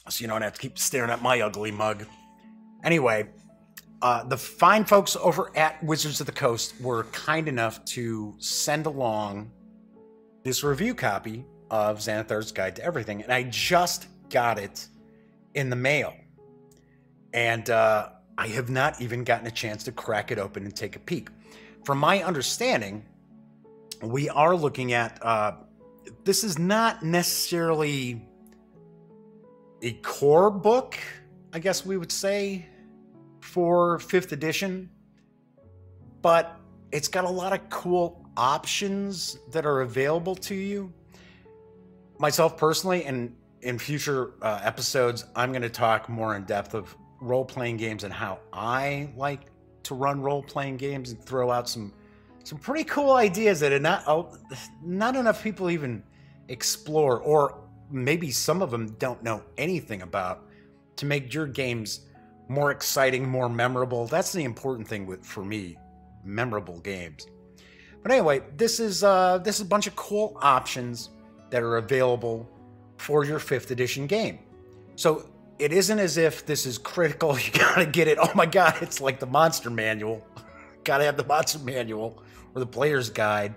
[SPEAKER 1] so you don't have to keep staring at my ugly mug. Anyway, the fine folks over at Wizards of the Coast were kind enough to send along this review copy of Xanathar's Guide to Everything, and I just got it in the mail. And I have not even gotten a chance to crack it open and take a peek. From my understanding, we are looking at this is not necessarily a core book, I guess we would say, for 5th edition, but it's got a lot of cool options that are available to you. Myself personally, and in future episodes, I'm going to talk more in depth of role-playing games and how I like to run role-playing games and throw out some pretty cool ideas that are not enough people even explore, or maybe some of them don't know anything about, to make your games more exciting, more memorable. That's the important thing for me, memorable games. But anyway, this is a bunch of cool options that are available for your 5th edition game. So it isn't as if this is critical. You gotta get it. Oh my God, it's like the monster manual. Gotta have the monster manual or the player's guide.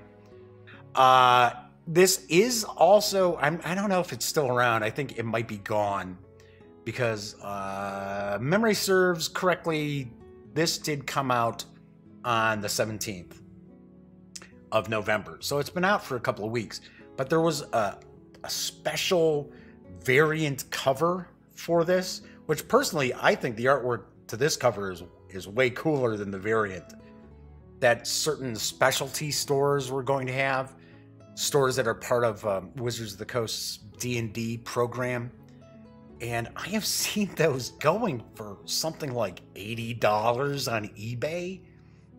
[SPEAKER 1] This is also, I don't know if it's still around. I think it might be gone because memory serves correctly, this did come out on the 17th of November. So it's been out for a couple of weeks. But there was a special variant cover for this, which personally, I think the artwork to this cover is way cooler than the variant that certain specialty stores were going to have. Stores that are part of Wizards of the Coast's D&D program. And I have seen those going for something like $80 on eBay.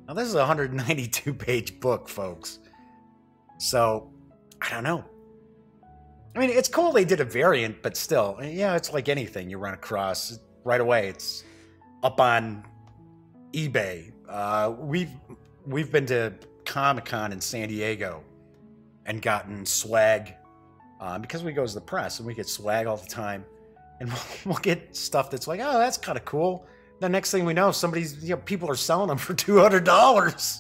[SPEAKER 1] Now, this is a 192-page book, folks. So, I don't know. I mean, it's cool they did a variant, but still, yeah, it's like anything you run across. Right away, it's up on eBay. We've been to Comic-Con in San Diego and gotten swag because we go to the press and we get swag all the time, and we'll get stuff that's like, oh, that's kind of cool. The next thing we know, people are selling them for $200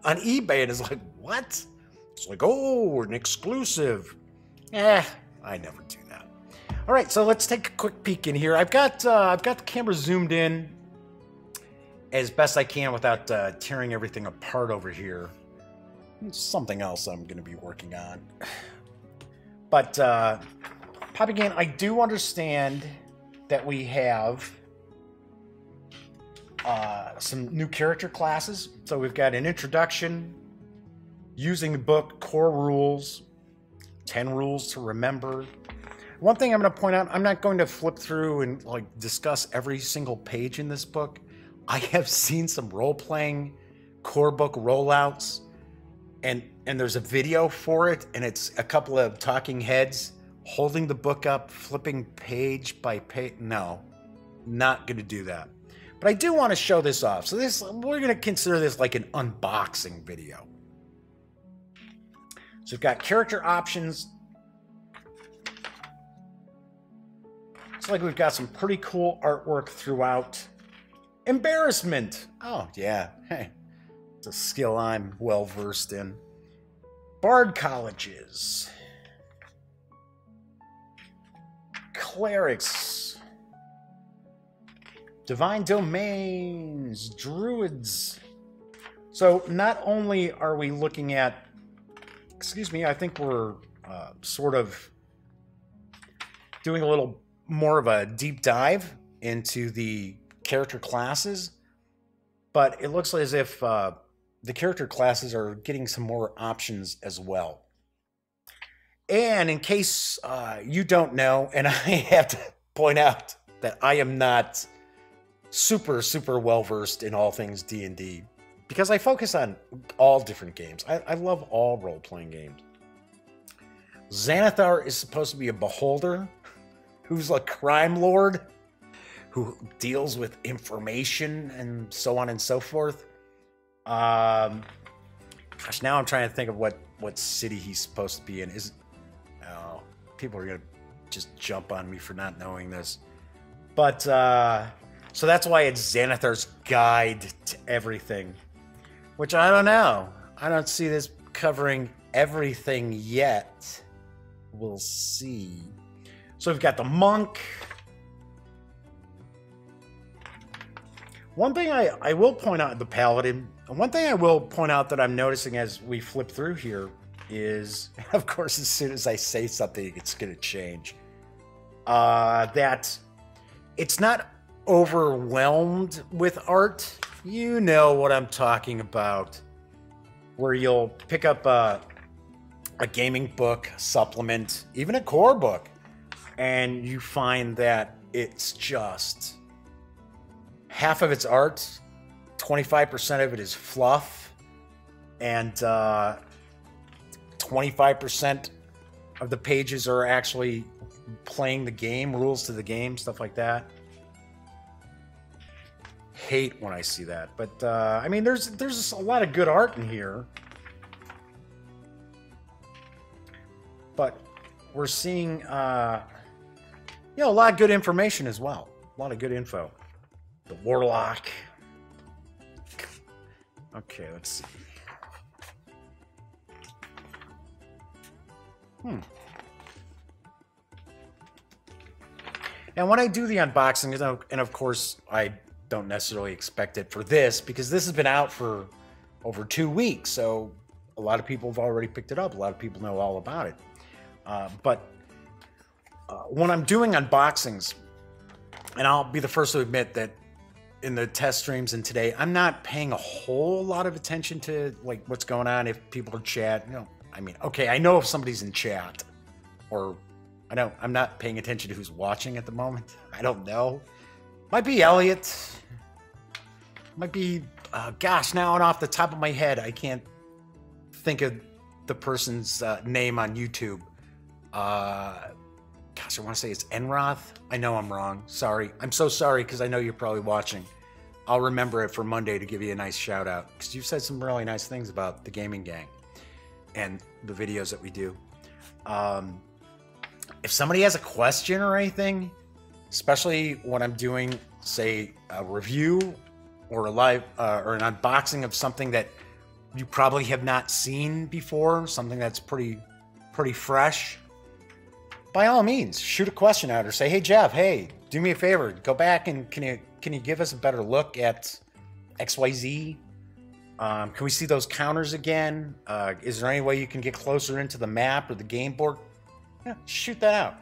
[SPEAKER 1] on eBay, and it's like, what? It's like, oh, an exclusive. I never do that. All right, so let's take a quick peek in here. I've got the camera zoomed in as best I can without tearing everything apart over here. Something else I'm going to be working on. But, Poppy Game, I do understand that we have some new character classes. So we've got an introduction, using the book, core rules, 10 rules to remember. One thing I'm going to point out, I'm not going to flip through and discuss every single page in this book. I have seen some role-playing core book rollouts, and there's a video for it, and it's a couple of talking heads holding the book up, flipping page by page. No, not going to do that. But I do want to show this off. So we're going to consider this like an unboxing video. So we've got character options. Looks like we've got some pretty cool artwork throughout. Embarrassment. Oh, yeah. Hey, it's a skill I'm well versed in. Bard colleges. Clerics. Divine domains. Druids. So not only are we looking at, I think we're sort of doing a little more of a deep dive into the character classes, but it looks as if the character classes are getting some more options as well. And in case you don't know, and I have to point out that I am not super well versed in all things D&D, because I focus on all different games. I love all role-playing games. Xanathar is supposed to be a beholder who's a crime lord who deals with information and so on and so forth. Gosh, now I'm trying to think of what city he's supposed to be in. Oh, people are gonna just jump on me for not knowing this. But so that's why it's Xanathar's Guide to Everything, which I don't know. I don't see this covering everything yet. We'll see. So we've got the monk. One thing I will point out, the paladin. One thing I will point out that I'm noticing as we flip through here is, of course, as soon as I say something, it's going to change. That it's not overwhelmed with art. You know what I'm talking about. Where you'll pick up a gaming book, supplement, even a core book, and you find that it's just half of it's art, 25% of it is fluff, and 25% of the pages are actually playing the game, rules to the game, stuff like that. Hate when I see that, but I mean, there's a lot of good art in here, but we're seeing you know, a lot of good information as well, a lot of good info. The warlock. Okay, let's see. And when I do the unboxing, and of course I don't necessarily expect it for this, because this has been out for over 2 weeks, so a lot of people have already picked it up. A lot of people know all about it. But when I'm doing unboxings, and I'll be the first to admit that in the test streams and today, I'm not paying a whole lot of attention to like what's going on, if people are chatting. You know, I mean, okay, I know if somebody's in chat, or I'm not paying attention to who's watching at the moment. I don't know. Might be Elliot. Might be, gosh, now and off the top of my head, I can't think of the person's name on YouTube. Gosh, I want to say it's Enroth. I know I'm wrong. Sorry. I'm so sorry, because I know you're probably watching. I'll remember it for Monday to give you a nice shout out, because you've said some really nice things about the Gaming Gang and the videos that we do. If somebody has a question or anything, especially when I'm doing, say, a review or a live or an unboxing of something that you probably have not seen before, something that's pretty fresh, by all means, shoot a question out or say, hey, Jeff, hey, do me a favor, go back and can you give us a better look at XYZ? Can we see those counters again? Is there any way you can get closer into the map or the game board? Yeah, shoot that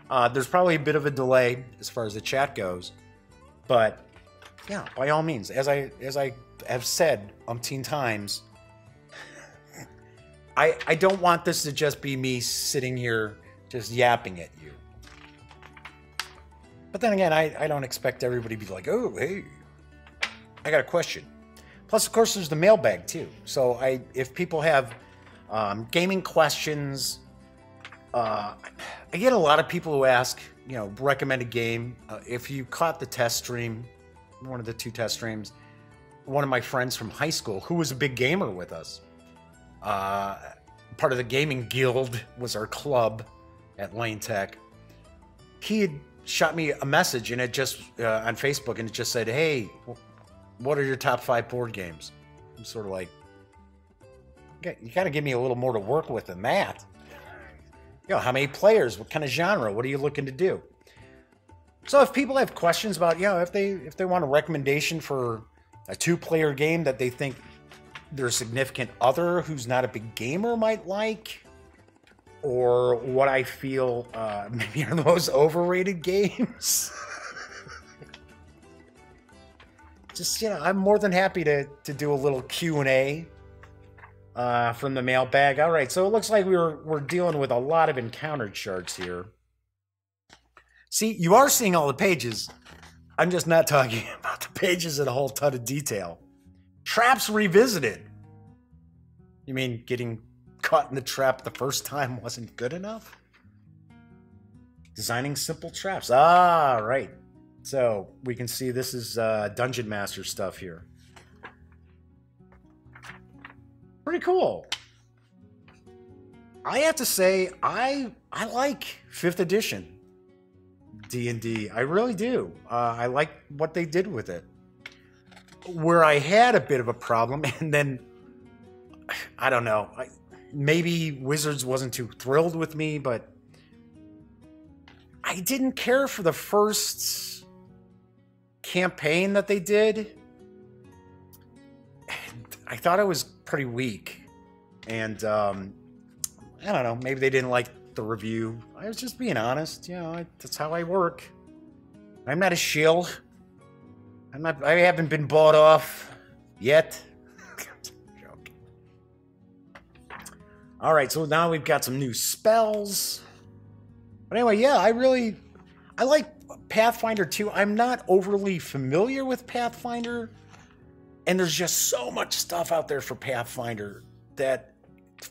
[SPEAKER 1] out. There's probably a bit of a delay as far as the chat goes, but yeah, by all means, as I have said umpteen times, I don't want this to just be me sitting here just yapping at you. But then again, I don't expect everybody to be like, oh, hey, I got a question. Plus, of course, there's the mailbag too. So if people have gaming questions, I get a lot of people who ask, you know, recommend a game. If you caught the test stream, one of the 2 test streams, one of my friends from high school, who was a big gamer with us, part of the gaming guild was our club at Lane Tech. He had shot me a message, and it just on Facebook, and it just said, hey, what are your top 5 board games? I'm sort of like, you got to give me a little more to work with than that. You know, how many players? What kind of genre? What are you looking to do? So if people have questions about, you know, if they want a recommendation for a 2-player game that they think their significant other who's not a big gamer might like, or what I feel maybe are the most overrated games, just, you know, I'm more than happy to do a little Q&A from the mailbag. All right, so it looks like we're dealing with a lot of encounter charts here. See, you are seeing all the pages. I'm just not talking about the pages in a whole ton of detail. Traps revisited. You mean getting caught in the trap the first time wasn't good enough? Designing simple traps. Ah, right. So we can see this is Dungeon Master stuff here. Pretty cool. I have to say, I like 5th edition D&D. I really do. I like what they did with it. Where I had a bit of a problem, and then, I don't know, maybe Wizards wasn't too thrilled with me, but I didn't care for the first campaign that they did. I thought it was pretty weak, and I don't know, maybe they didn't like the review. I was just being honest, you know, that's how I work. I'm not a shill. I haven't been bought off yet. Joke. All right, so now we've got some new spells. But anyway, yeah, I like Pathfinder 2. I'm not overly familiar with Pathfinder, and there's just so much stuff out there for Pathfinder that,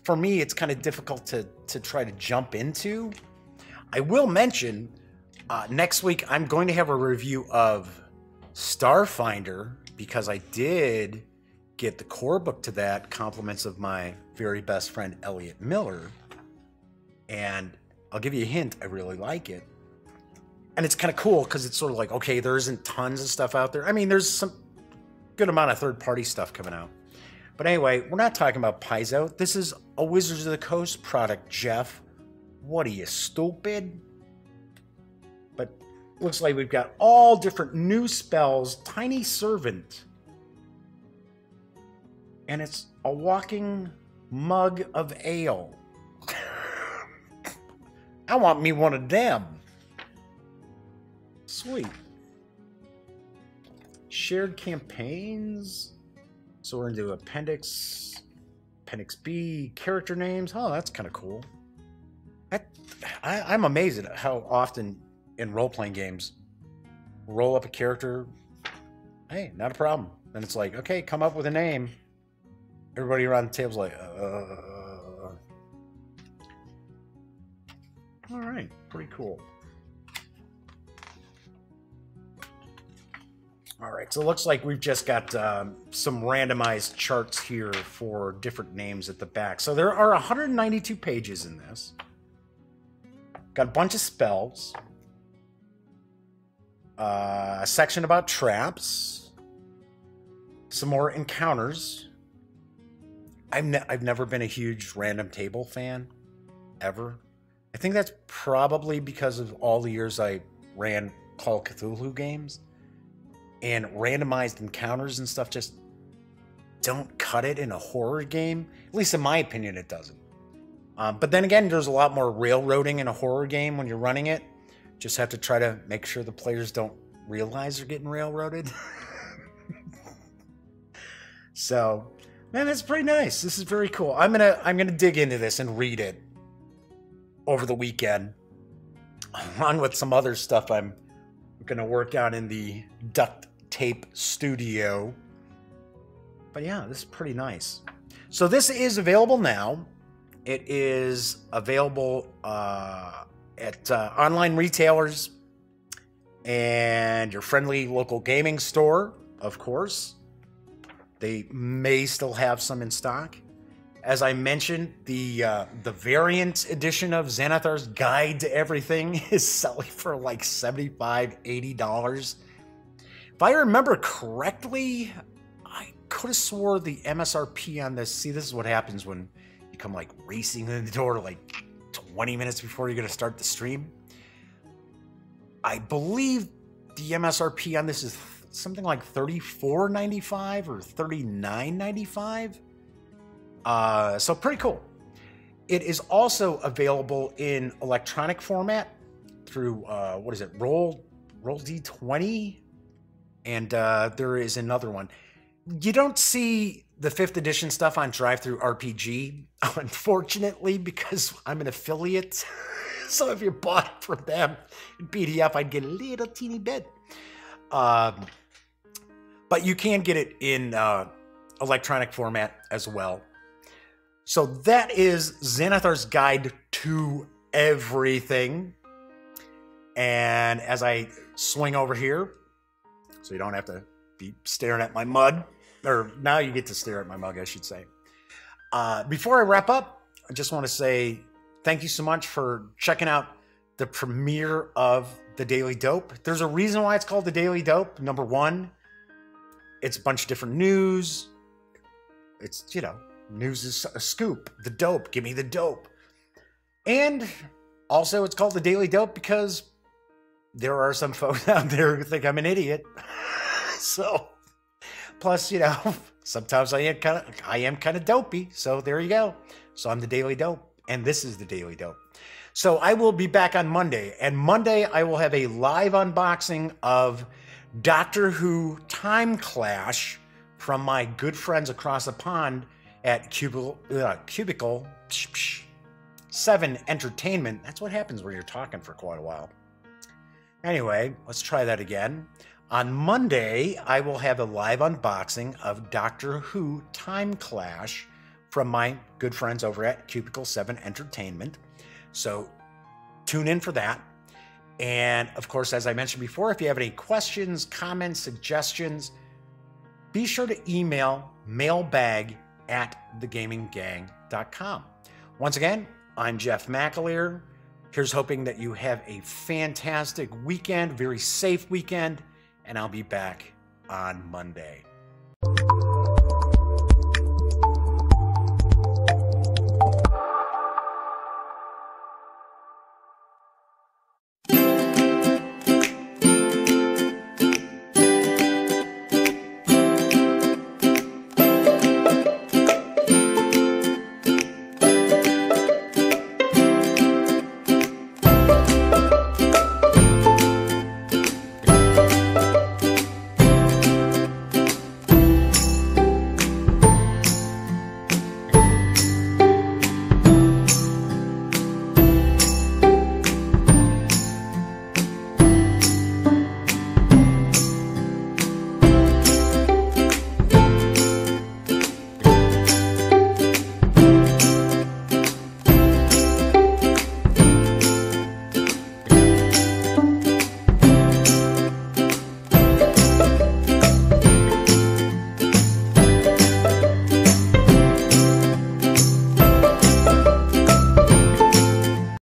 [SPEAKER 1] for me, it's kind of difficult to try to jump into. I will mention, next week I'm going to have a review of Starfinder, because I did get the core book to that, compliments of my very best friend Elliot Miller, and I'll give you a hint, I really like it. And it's kind of cool because it's sort of like, okay, there isn't tons of stuff out there. I mean, there's some good amount of third-party stuff coming out. But anyway, we're not talking about Paizo. This is a Wizards of the Coast product, Jeff. What are you, stupid? But looks like we've got all different new spells. Tiny Servant. And it's a walking mug of ale. I want me one of them. Sweet. Shared campaigns. So we're into Appendix B, character names. Oh, that's kind of cool. I'm amazed at how often in role-playing games, roll up a character. Hey, not a problem. Then it's like, okay, come up with a name. Everybody around the table's like, All right, pretty cool. All right, so it looks like we've just got some randomized charts here for different names at the back. So there are 192 pages in this. Got a bunch of spells. A section about traps. Some more encounters. I've never been a huge random table fan, ever. I think that's probably because of all the years I ran Call of Cthulhu games. And randomized encounters and stuff just don't cut it in a horror game. At least in my opinion, it doesn't. But then again, there's a lot more railroading in a horror game when you're running it. Just have to try to make sure the players don't realize they're getting railroaded. So, man, that's pretty nice. This is very cool. I'm gonna dig into this and read it over the weekend, along with some other stuff I'm gonna work out in the duct tape studio. But yeah, this is pretty nice. So this is available now. It is available at online retailers and your friendly local gaming store, of course. They may still have some in stock. As I mentioned, the variant edition of Xanathar's Guide to Everything is selling for like $75, $80. If I remember correctly, I could have swore the MSRP on this. See, this is what happens when you come like racing in the door like 20 minutes before you're going to start the stream. I believe the MSRP on this is something like $34.95 or $39.95. So pretty cool. It is also available in electronic format through what is it, Roll D20, and there is another one. You don't see the 5th edition stuff on Drive-Thru RPG, unfortunately, because I'm an affiliate. So if you bought it from them in PDF, I'd get a little teeny bit. But you can get it in electronic format as well. So that is Xanathar's Guide to Everything. And as I swing over here, so you don't have to be staring at my mug, or now you get to stare at my mug, I should say. Before I wrap up, I just want to say thank you so much for checking out the premiere of The Daily Dope. There's a reason why it's called The Daily Dope. Number one, it's a bunch of different news. It's, you know, news is a scoop. The dope, give me the dope. And also it's called The Daily Dope because there are some folks out there who think I'm an idiot. So, plus, you know, sometimes I am kind of dopey. So there you go. So I'm The Daily Dope, and this is The Daily Dope. So I will be back on Monday, and Monday I will have a live unboxing of Doctor Who Time Clash from my good friends across the pond at Cubicle 7 Entertainment. That's what happens when you're talking for quite a while. Anyway, let's try that again. On Monday, I will have a live unboxing of Doctor Who Time Clash from my good friends over at Cubicle 7 Entertainment. So tune in for that. And of course, as I mentioned before, if you have any questions, comments, suggestions, be sure to email mailbag@thegaminggang.com. Once again, I'm Jeff McAleer. Here's hoping that you have a fantastic weekend, very safe weekend, and I'll be back on Monday.